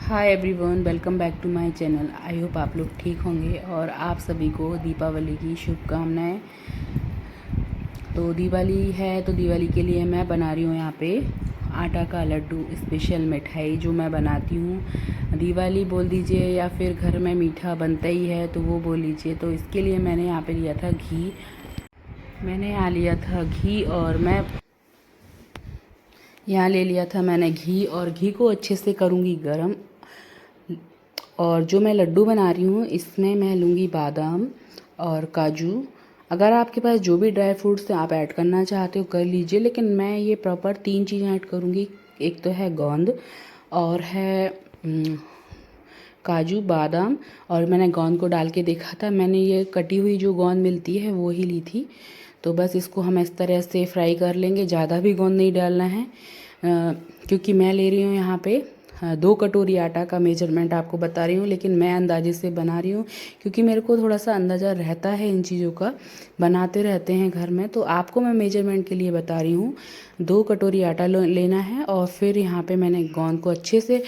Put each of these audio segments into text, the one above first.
Hi everyone, welcome back to my channel. I hope आप लोग ठीक होंगे और आप सभी को दीपावली की शुभकामनाएं। तो दिवाली है तो दिवाली के लिए मैं बना रही हूँ यहाँ पे आटा का लड्डू, स्पेशल मिठाई जो मैं बनाती हूँ। दिवाली बोल दीजिए या फिर घर में मीठा बनता ही है तो वो बोल लीजिए। तो इसके लिए मैंने यहाँ पे लिया था घी। मैंने यहाँ लिया था घी और मैं यहाँ ले लिया था मैंने घी, और घी को अच्छे से करूँगी गरम। और जो मैं लड्डू बना रही हूँ इसमें मैं लूँगी बादाम और काजू। अगर आपके पास जो भी ड्राई फ्रूट्स आप ऐड करना चाहते हो कर लीजिए, लेकिन मैं ये प्रॉपर 3 चीज़ें ऐड करूँगी। एक तो है गोंद और है काजू बादाम। और मैंने गोंद को डाल के देखा था, मैंने ये कटी हुई जो गोंद मिलती है वो ही ली थी। तो बस इसको हम इस तरह से फ्राई कर लेंगे, ज़्यादा भी गोंद नहीं डालना है क्योंकि मैं ले रही हूँ यहाँ पे 2 कटोरी आटा का मेजरमेंट आपको बता रही हूँ, लेकिन मैं अंदाजे से बना रही हूँ क्योंकि मेरे को थोड़ा सा अंदाज़ा रहता है इन चीज़ों का, बनाते रहते हैं घर में। तो आपको मैं मेजरमेंट के लिए बता रही हूँ। 2 कटोरी आटा लेना है और फिर यहाँ पे मैंने गोंद को अच्छे से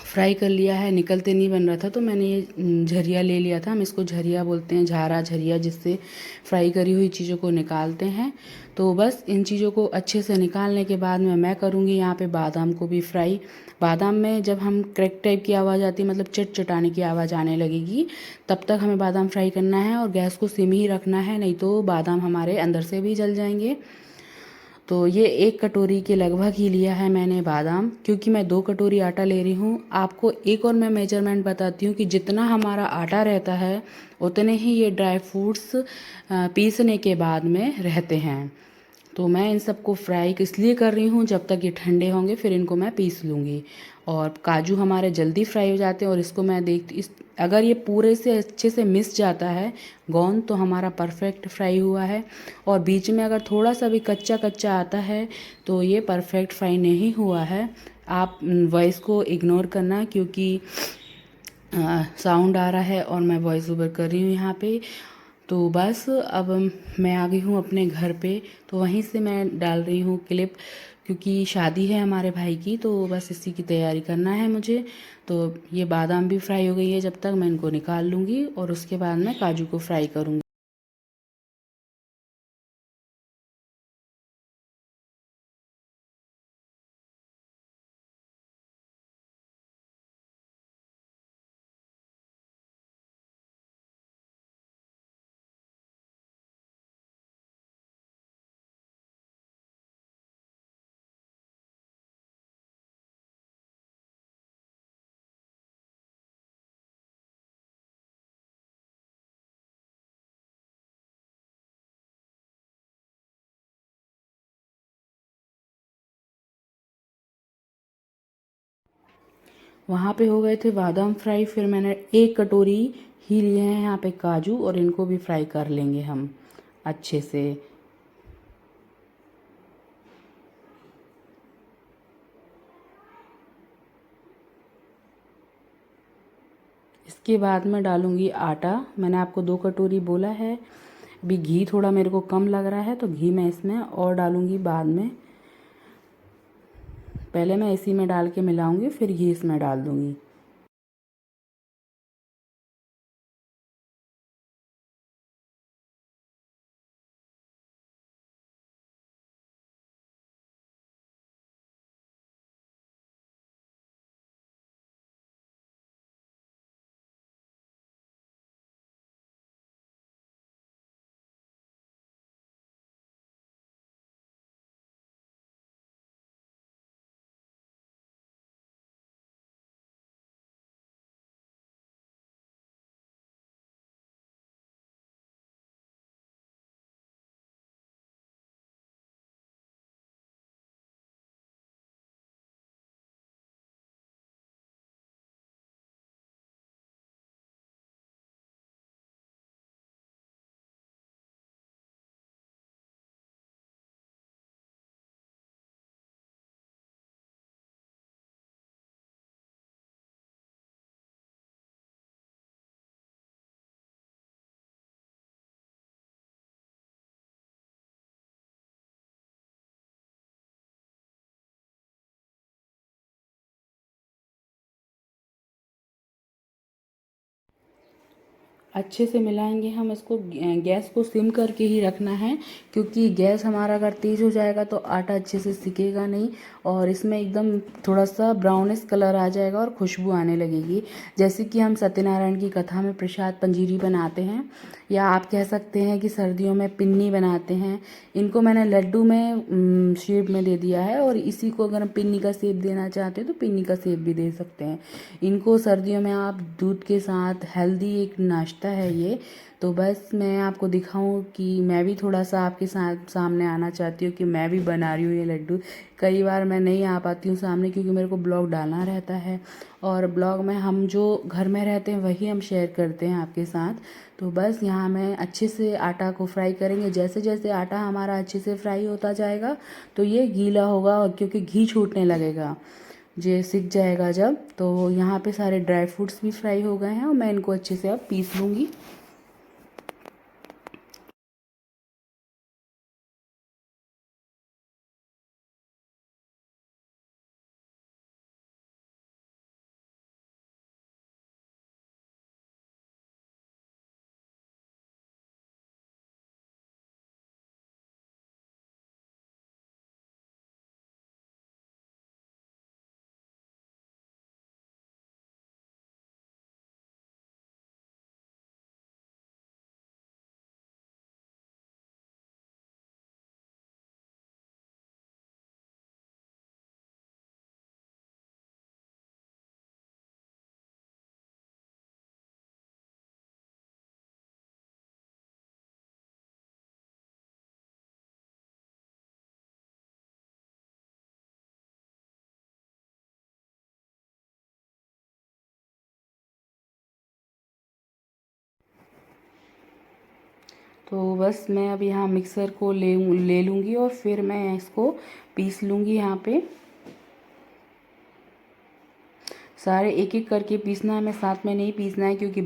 फ्राई कर लिया है। निकलते नहीं बन रहा था तो मैंने ये झरिया ले लिया था। हम इसको झरिया बोलते हैं, झारा झरिया, जिससे फ्राई करी हुई चीज़ों को निकालते हैं। तो बस इन चीज़ों को अच्छे से निकालने के बाद में मैं करूँगी यहाँ पे बादाम को भी फ्राई। बादाम में जब हम क्रैक टाइप की आवाज़ आती है, मतलब चटचटाने की आवाज़ आने लगेगी, तब तक हमें बादाम फ्राई करना है और गैस को सिम ही रखना है, नहीं तो बादाम हमारे अंदर से भी जल जाएंगे। तो ये 1 कटोरी के लगभग ही लिया है मैंने बादाम, क्योंकि मैं 2 कटोरी आटा ले रही हूँ। आपको एक और मैं मेजरमेंट बताती हूँ कि जितना हमारा आटा रहता है उतने ही ये ड्राई फ्रूट्स पीसने के बाद में रहते हैं। तो मैं इन सबको फ्राई इसलिए कर रही हूँ, जब तक ये ठंडे होंगे फिर इनको मैं पीस लूँगी। और काजू हमारे जल्दी फ्राई हो जाते हैं और इसको मैं देखती अगर ये पूरे से अच्छे से मिस जाता है गोंद तो हमारा परफेक्ट फ्राई हुआ है। और बीच में अगर थोड़ा सा भी कच्चा कच्चा आता है तो ये परफेक्ट फ्राई नहीं हुआ है। आप वॉइस को इग्नोर करना क्योंकि साउंड आ रहा है और मैं वॉइस ओवर कर रही हूँ यहाँ पे। तो बस अब मैं आ गई हूँ अपने घर पे, तो वहीं से मैं डाल रही हूँ क्लिप, क्योंकि शादी है हमारे भाई की, तो बस इसी की तैयारी करना है मुझे। तो ये बादाम भी फ्राई हो गई है, जब तक मैं इनको निकाल लूँगी और उसके बाद मैं काजू को फ्राई करूँगी। वहाँ पे हो गए थे बादाम फ्राई, फिर मैंने 1 कटोरी ही लिए हैं यहाँ पे काजू, और इनको भी फ्राई कर लेंगे हम अच्छे से। इसके बाद मैं डालूँगी आटा। मैंने आपको 2 कटोरी बोला है। अभी घी थोड़ा मेरे को कम लग रहा है तो घी मैं इसमें और डालूँगी बाद में। पहले मैं इसी में डाल के मिलाऊँगी, फिर घी इसमें डाल दूँगी। अच्छे से मिलाएंगे हम इसको। गैस को सिम करके ही रखना है, क्योंकि गैस हमारा अगर तेज़ हो जाएगा तो आटा अच्छे से सिकेगा नहीं और इसमें एकदम थोड़ा सा ब्राउनिश कलर आ जाएगा और खुशबू आने लगेगी। जैसे कि हम सत्यनारायण की कथा में प्रसाद पंजीरी बनाते हैं, या आप कह सकते हैं कि सर्दियों में पिन्नी बनाते हैं। इनको मैंने लड्डू में शेप में दे दिया है, और इसी को अगर हम पिन्नी का शेप देना चाहते हैं तो पिन्नी का शेप भी दे सकते हैं। इनको सर्दियों में आप दूध के साथ, हेल्दी एक नाश्ता है ये। तो बस मैं आपको दिखाऊं कि मैं भी थोड़ा सा आपके साथ सामने आना चाहती हूँ कि मैं भी बना रही हूँ ये लड्डू। कई बार मैं नहीं आ पाती हूँ सामने, क्योंकि मेरे को ब्लॉग डालना रहता है, और ब्लॉग में हम जो घर में रहते हैं वही हम शेयर करते हैं आपके साथ। तो बस यहाँ मैं अच्छे से आटा को फ्राई करेंगे। जैसे जैसे आटा हमारा अच्छे से फ्राई होता जाएगा तो ये गीला होगा, और क्योंकि घी छूटने लगेगा, ये सिक जाएगा जब। तो यहाँ पे सारे ड्राई फ्रूट्स भी फ्राई हो गए हैं, और मैं इनको अच्छे से अब पीस लूँगी। तो बस मैं अब यहाँ मिक्सर को ले लूँगी, और फिर मैं इसको पीस लूँगी। यहाँ पे सारे एक एक करके पीसना है, मैं साथ में नहीं पीसना है, क्योंकि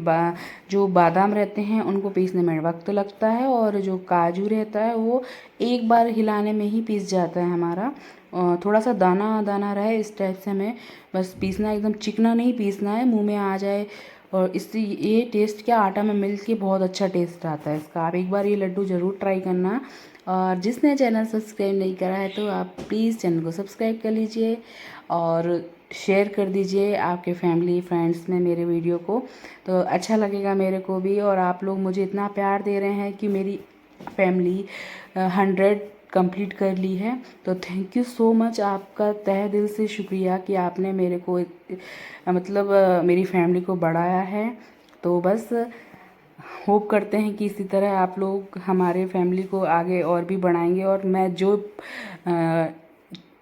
जो बादाम रहते हैं उनको पीसने में वक्त लगता है, और जो काजू रहता है वो एक बार हिलाने में ही पीस जाता है हमारा। थोड़ा सा दाना दाना रहे इस टाइप से हमें बस पीसना है, एकदम चिकना नहीं पीसना है, मुंह में आ जाए। और इससे ये टेस्ट क्या, आटा में मिल के बहुत अच्छा टेस्ट आता है इसका। आप एक बार ये लड्डू ज़रूर ट्राई करना। और जिसने चैनल सब्सक्राइब नहीं करा है तो आप प्लीज़ चैनल को सब्सक्राइब कर लीजिए, और शेयर कर दीजिए आपके फैमिली फ्रेंड्स में मेरे वीडियो को, तो अच्छा लगेगा मेरे को भी। और आप लोग मुझे इतना प्यार दे रहे हैं कि मेरी फैमिली 100 कंप्लीट कर ली है। तो थैंक यू सो मच, आपका तहे दिल से शुक्रिया कि आपने मेरे को मतलब मेरी फैमिली को बढ़ाया है। तो बस होप करते हैं कि इसी तरह आप लोग हमारे फैमिली को आगे और भी बढ़ाएंगे, और मैं जो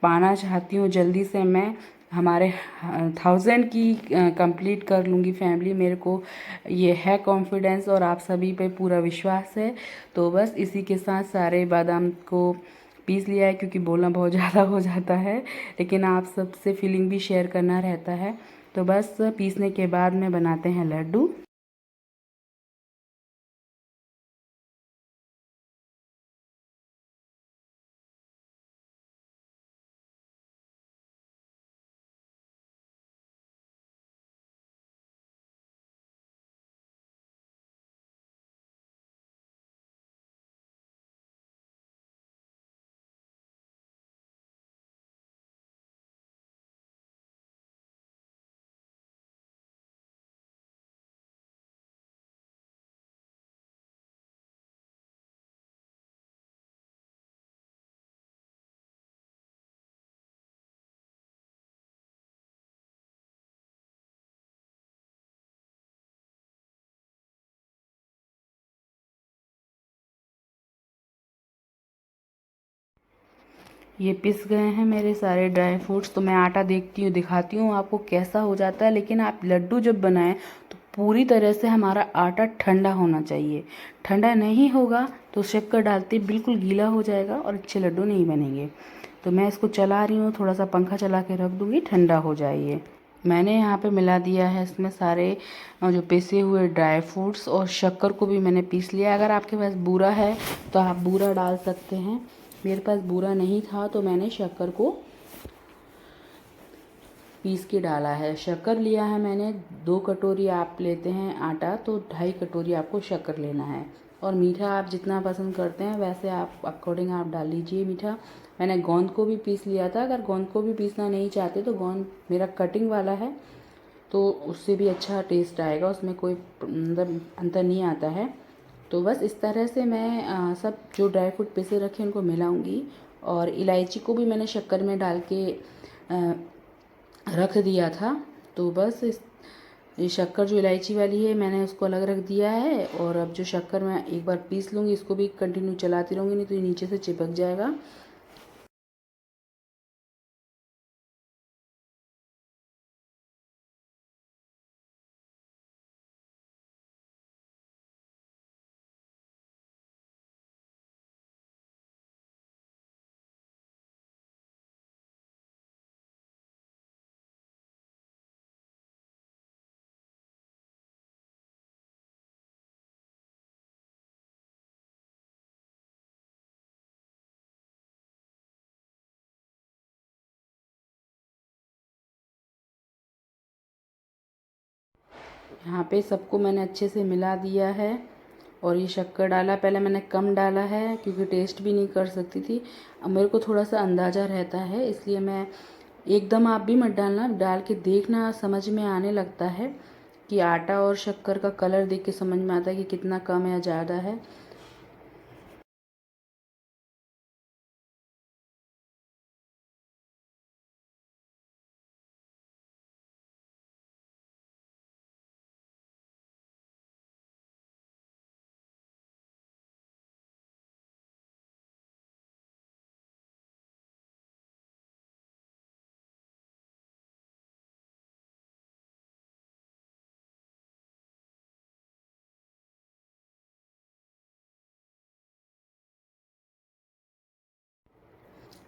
पाना चाहती हूँ जल्दी से मैं हमारे 1000 की कंप्लीट कर लूँगी फैमिली। मेरे को ये है कॉन्फिडेंस, और आप सभी पे पूरा विश्वास है। तो बस इसी के साथ सारे बादाम को पीस लिया है, क्योंकि बोलना बहुत ज़्यादा हो जाता है, लेकिन आप सबसे फीलिंग भी शेयर करना रहता है। तो बस पीसने के बाद में बनाते हैं लड्डू। ये पिस गए हैं मेरे सारे ड्राई फ्रूट्स। तो मैं आटा देखती हूँ, दिखाती हूँ आपको कैसा हो जाता है। लेकिन आप लड्डू जब बनाएं तो पूरी तरह से हमारा आटा ठंडा होना चाहिए। ठंडा नहीं होगा तो शक्कर डालते बिल्कुल गीला हो जाएगा और अच्छे लड्डू नहीं बनेंगे। तो मैं इसको चला रही हूँ, थोड़ा सा पंखा चला के रख दूँगी, ठंडा हो जाए ये। मैंने यहाँ पे मिला दिया है इसमें सारे जो पिसे हुए ड्राई फ्रूट्स, और शक्कर को भी मैंने पीस लिया। अगर आपके पास बूरा है तो आप बूरा डाल सकते हैं। मेरे पास बूरा नहीं था तो मैंने शक्कर को पीस के डाला है। शक्कर लिया है मैंने 2 कटोरी, आप लेते हैं आटा तो 2.5 कटोरी आपको शक्कर लेना है। और मीठा आप जितना पसंद करते हैं वैसे आप अकॉर्डिंग आप डाल लीजिए मीठा। मैंने गोंद को भी पीस लिया था, अगर गोंद को भी पीसना नहीं चाहते तो गोंद मेरा कटिंग वाला है तो उससे भी अच्छा टेस्ट आएगा, उसमें कोई मतलब अंतर नहीं आता है। तो बस इस तरह से मैं सब जो ड्राई फ्रूट पिसे रखे उनको मिलाऊंगी। और इलायची को भी मैंने शक्कर में डाल के रख दिया था। तो बस ये शक्कर जो इलायची वाली है मैंने उसको अलग रख दिया है। और अब जो शक्कर मैं एक बार पीस लूँगी, इसको भी कंटिन्यू चलाती रहूँगी, नहीं तो ये नीचे से चिपक जाएगा। यहाँ पे सबको मैंने अच्छे से मिला दिया है और ये शक्कर डाला। पहले मैंने कम डाला है क्योंकि टेस्ट भी नहीं कर सकती थी। अब मेरे को थोड़ा सा अंदाज़ा रहता है, इसलिए मैं एकदम, आप भी मत डालना, डाल के देखना, समझ में आने लगता है कि आटा और शक्कर का कलर देख के समझ में आता है कि कितना कम या ज़्यादा है।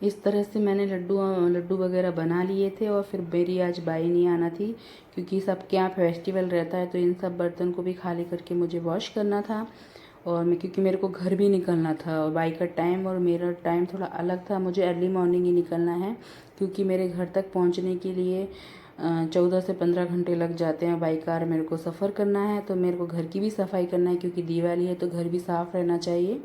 इस तरह से मैंने लड्डू वगैरह बना लिए थे। और फिर मेरी आज बाई नहीं आना थी क्योंकि सबके यहाँ फेस्टिवल रहता है, तो इन सब बर्तन को भी खाली करके मुझे वॉश करना था। और मैं, क्योंकि मेरे को घर भी निकलना था और बाई का टाइम और मेरा टाइम थोड़ा अलग था, मुझे अर्ली मॉर्निंग ही निकलना है क्योंकि मेरे घर तक पहुँचने के लिए 14 से 15 घंटे लग जाते हैं। बाई कार मेरे को सफ़र करना है, तो मेरे को घर की भी सफाई करना है क्योंकि दिवाली है तो घर भी साफ़ रहना चाहिए।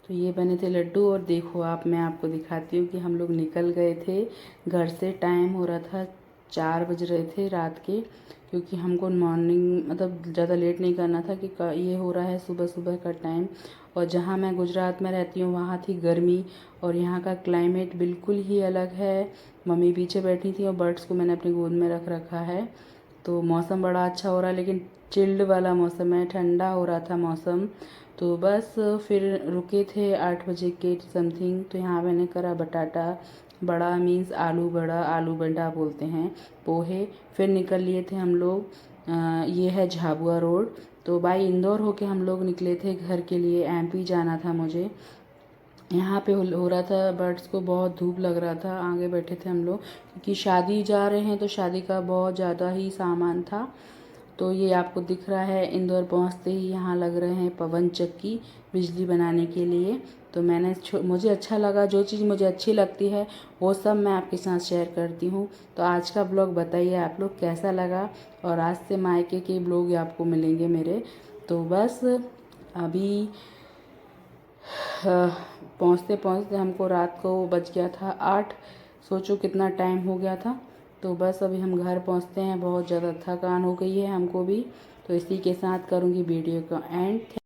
तो ये बने थे लड्डू। और देखो आप, मैं आपको दिखाती हूँ कि हम लोग निकल गए थे घर से। टाइम हो रहा था 4 बज रहे थे रात के, क्योंकि हमको मॉर्निंग मतलब ज़्यादा लेट नहीं करना था कि ये हो रहा है सुबह सुबह का टाइम। और जहाँ मैं गुजरात में रहती हूँ वहाँ थी गर्मी और यहाँ का क्लाइमेट बिल्कुल ही अलग है। मम्मी पीछे बैठी थी और बर्ड्स को मैंने अपनी गोद में रख रखा है। तो मौसम बड़ा अच्छा हो रहा है, लेकिन चिल्ड वाला मौसम है, ठंडा हो रहा था मौसम। तो बस फिर रुके थे 8 बजे के समथिंग। तो यहाँ मैंने करा बटाटा बड़ा, मीन्स आलू बड़ा, आलू बंडा बोलते हैं, पोहे। फिर निकल लिए थे हम लोग, ये है झाबुआ रोड। तो बाई इंदौर होके हम लोग निकले थे घर के लिए, एमपी जाना था मुझे। यहाँ पे हो रहा था, बर्ड्स को बहुत धूप लग रहा था, आगे बैठे थे हम लोग क्योंकि शादी जा रहे हैं तो शादी का बहुत ज़्यादा ही सामान था। तो ये आपको दिख रहा है, इंदौर पहुंचते ही यहाँ लग रहे हैं पवन चक्की बिजली बनाने के लिए। तो मुझे अच्छा लगा, जो चीज़ मुझे अच्छी लगती है वो सब मैं आपके साथ शेयर करती हूँ। तो आज का ब्लॉग बताइए आप लोग कैसा लगा, और आज से मायके के ब्लॉग आपको मिलेंगे मेरे। तो बस अभी पहुँचते पहुँचते हमको रात को बज गया था 8। सोचो कितना टाइम हो गया था। तो बस अभी हम घर पहुँचते हैं, बहुत ज़्यादा थकान हो गई है हमको भी। तो इसी के साथ करूँगी वीडियो का एंड।